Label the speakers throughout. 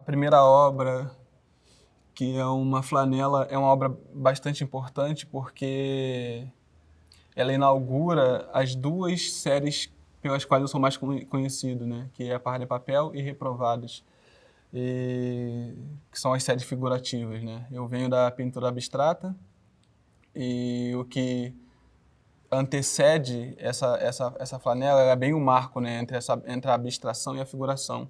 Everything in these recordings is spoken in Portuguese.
Speaker 1: A primeira obra, que é uma flanela, é uma obra bastante importante porque ela inaugura as duas séries pelas quais eu sou mais conhecido, né? Que é Parra de Papel e Reprovados, que são as séries figurativas, né? Eu venho da pintura abstrata e o que antecede essa flanela é bem o marco, né? Entre a abstração e a figuração.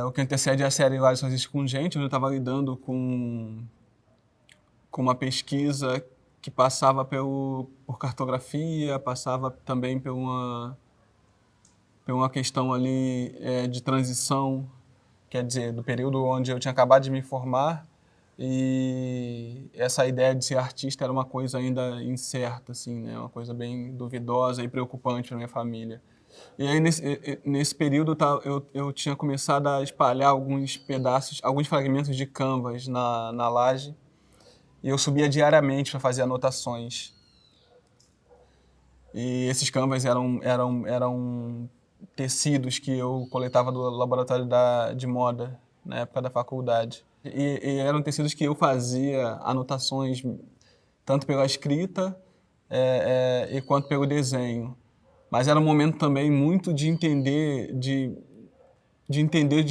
Speaker 1: O que antecede a série Lá Só Existe com Gente, onde eu estava lidando com uma pesquisa que passava por cartografia, passava também por uma questão ali de transição, quer dizer, do período onde eu tinha acabado de me formar e essa ideia de ser artista era uma coisa ainda incerta, assim, né? Uma coisa bem duvidosa e preocupante para minha família. E aí, nesse período, eu tinha começado a espalhar alguns pedaços, alguns fragmentos de canvas na laje, e eu subia diariamente para fazer anotações. E esses canvas eram tecidos que eu coletava do laboratório de moda, na época da faculdade. E eram tecidos que eu fazia anotações, tanto pela escrita e quanto pelo desenho. Mas era um momento também muito de entender, de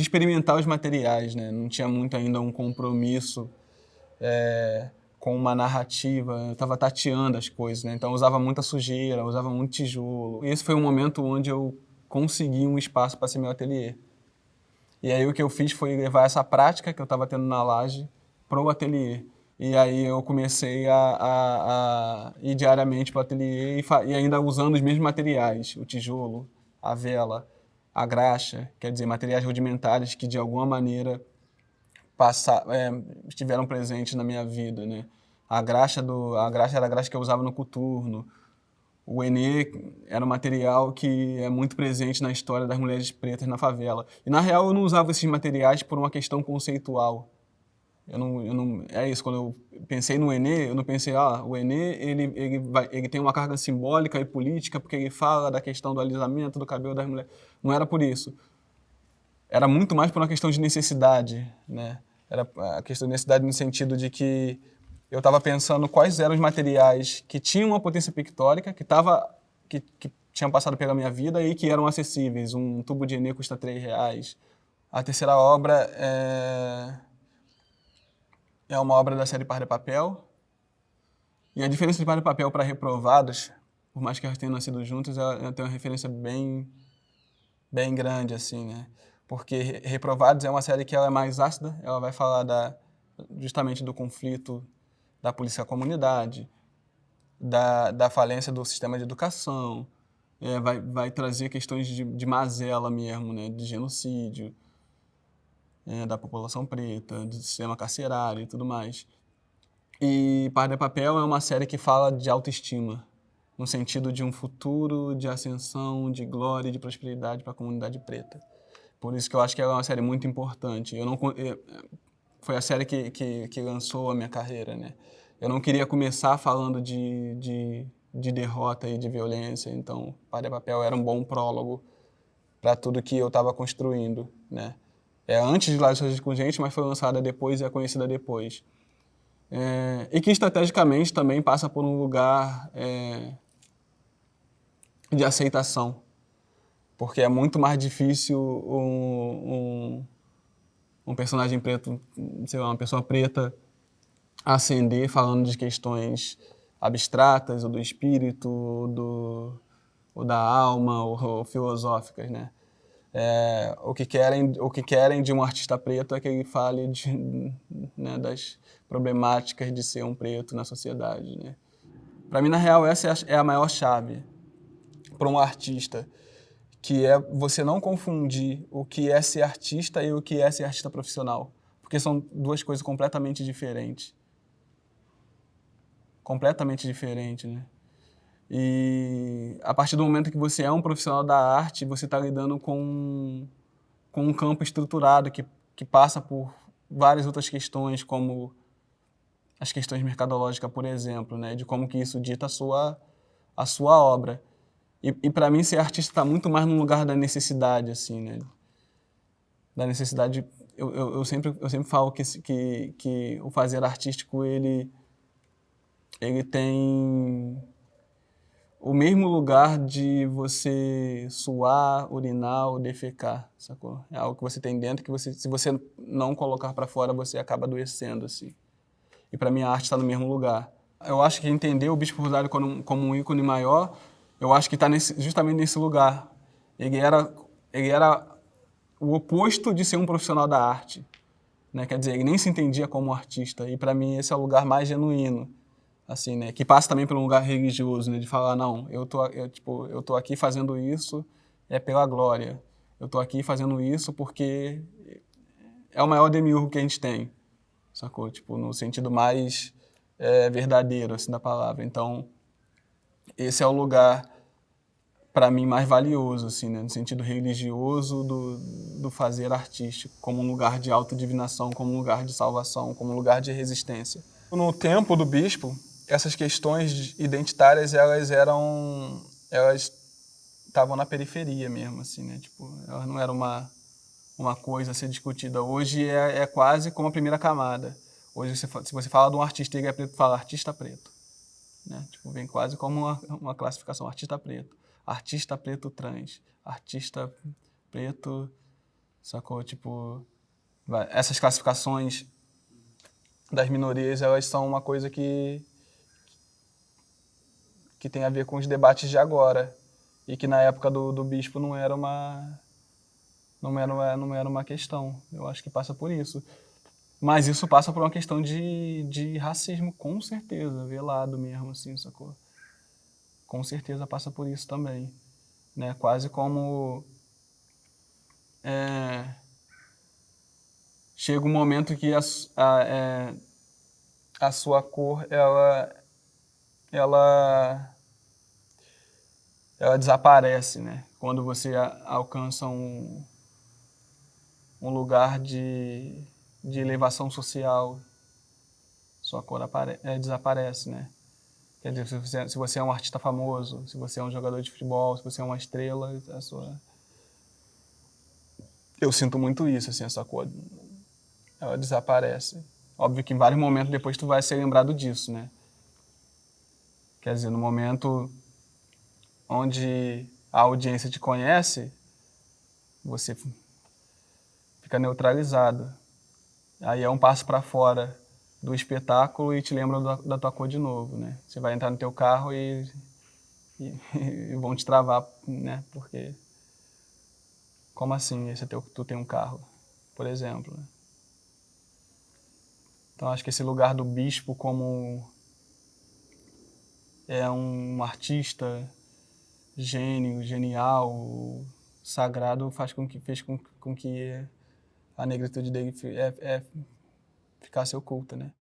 Speaker 1: experimentar os materiais, né? Não tinha muito ainda um compromisso com uma narrativa, eu estava tateando as coisas, né? Então eu usava muita sujeira, eu usava muito tijolo. E esse foi um momento onde eu consegui um espaço para ser meu ateliê. E aí o que eu fiz foi levar essa prática que eu estava tendo na laje para o ateliê. E aí eu comecei a ir diariamente para o ateliê e ainda usando os mesmos materiais, o tijolo, a vela, a graxa, quer dizer, materiais rudimentares que de alguma maneira estiveram presentes na minha vida, né? A graxa era a graxa que eu usava no coturno. O Enê era um material que é muito presente na história das mulheres pretas na favela. E, na real, eu não usava esses materiais por uma questão conceitual. É isso, quando eu pensei no Enê, eu não pensei, o Enê ele tem uma carga simbólica e política porque ele fala da questão do alisamento do cabelo das mulheres. Não era por isso. Era muito mais por uma questão de necessidade, né? Era a questão de necessidade no sentido de que eu estava pensando quais eram os materiais que tinham uma potência pictórica, que tinham passado pela minha vida e que eram acessíveis. Um tubo de Enê custa R$3. A terceira obra é uma obra da série Par de Papel. E a diferença de Par de Papel para Reprovados, por mais que elas tenham nascido juntas, ela tem uma referência bem grande, assim, né? Porque Reprovados é uma série que ela é mais ácida, ela vai falar justamente do conflito da polícia com a comunidade, da falência do sistema de educação, vai trazer questões de mazela mesmo, né? De genocídio, da população preta, do sistema carcerário e tudo mais. E Par de Papel é uma série que fala de autoestima, no sentido de um futuro de ascensão, de glória e de prosperidade para a comunidade preta. Por isso que eu acho que ela é uma série muito importante. Foi a série que lançou a minha carreira, né? Eu não queria começar falando de derrota e de violência, então Par de Papel era um bom prólogo para tudo que eu estava construindo, né? É antes de Lá Só Existe com Gente, mas foi lançada depois e é conhecida depois. E que estrategicamente também passa por um lugar de aceitação, porque é muito mais difícil um personagem preto, sei lá, uma pessoa preta ascender falando de questões abstratas ou do espírito ou da alma ou filosóficas, né? O que querem de um artista preto é que ele fale né, das problemáticas de ser um preto na sociedade, né? Para mim, na real, essa é a maior chave para um artista, que é você não confundir o que é ser artista e o que é ser artista profissional, porque são duas coisas completamente diferentes. Completamente diferentes, né? E a partir do momento que você é um profissional da arte, você está lidando com um campo estruturado que passa por várias outras questões, como as questões mercadológicas, por exemplo, né? De como que isso dita a sua obra. E para mim, ser artista está muito mais no lugar da necessidade, assim, né? da necessidade. Eu sempre falo que o fazer artístico ele tem o mesmo lugar de você suar, urinar ou defecar, sacou? É algo que você tem dentro que se você não colocar para fora, você acaba adoecendo, assim. E para mim a arte está no mesmo lugar. Eu acho que entender o Bispo Rosário como um ícone maior, eu acho que está justamente nesse lugar. Ele era o oposto de ser um profissional da arte, né? Quer dizer, ele nem se entendia como artista. E para mim esse é o lugar mais genuíno, assim, né? Que passa também por um lugar religioso, né? De falar, não, eu tô aqui fazendo isso pela glória. Eu tô aqui fazendo isso porque é o maior demiurgo que a gente tem, sacou? Tipo, no sentido mais verdadeiro, assim, da palavra. Então, esse é o lugar, para mim, mais valioso, assim, né? No sentido religioso do fazer artístico, como um lugar de autodivinação, como um lugar de salvação, como um lugar de resistência. No tempo do bispo, essas questões identitárias, elas estavam na periferia mesmo, assim, né? Tipo, elas não eram uma coisa a ser discutida. Hoje é quase como a primeira camada. Hoje, se você fala de um artista, ele é preto, fala artista preto, né? Tipo, vem quase como uma classificação, artista preto trans, artista preto, sacou? Tipo, essas classificações das minorias, elas são uma coisa que tem a ver com os debates de agora e que na época do bispo não era uma questão. Eu acho que passa por isso. Mas isso passa por uma questão de racismo, com certeza, velado mesmo, assim, sacou? Com certeza passa por isso também, né? Quase como chega um momento que a sua cor ela desaparece, né? Quando você alcança um lugar de elevação social, sua cor desaparece, né? Quer dizer, se você é um artista famoso, se você é um jogador de futebol, se você é uma estrela, eu sinto muito isso, assim, essa cor, ela desaparece. Óbvio que em vários momentos depois tu vai ser lembrado disso, né? Quer dizer, no momento onde a audiência te conhece, você fica neutralizado. Aí é um passo para fora do espetáculo e te lembra da tua cor de novo, né? Você vai entrar no teu carro e vão te travar, né? Porque como assim tu tem um carro, por exemplo, né? Então acho que esse lugar do bispo como um artista gênio, genial, sagrado, fez com que a negritude dele ficasse oculta, né?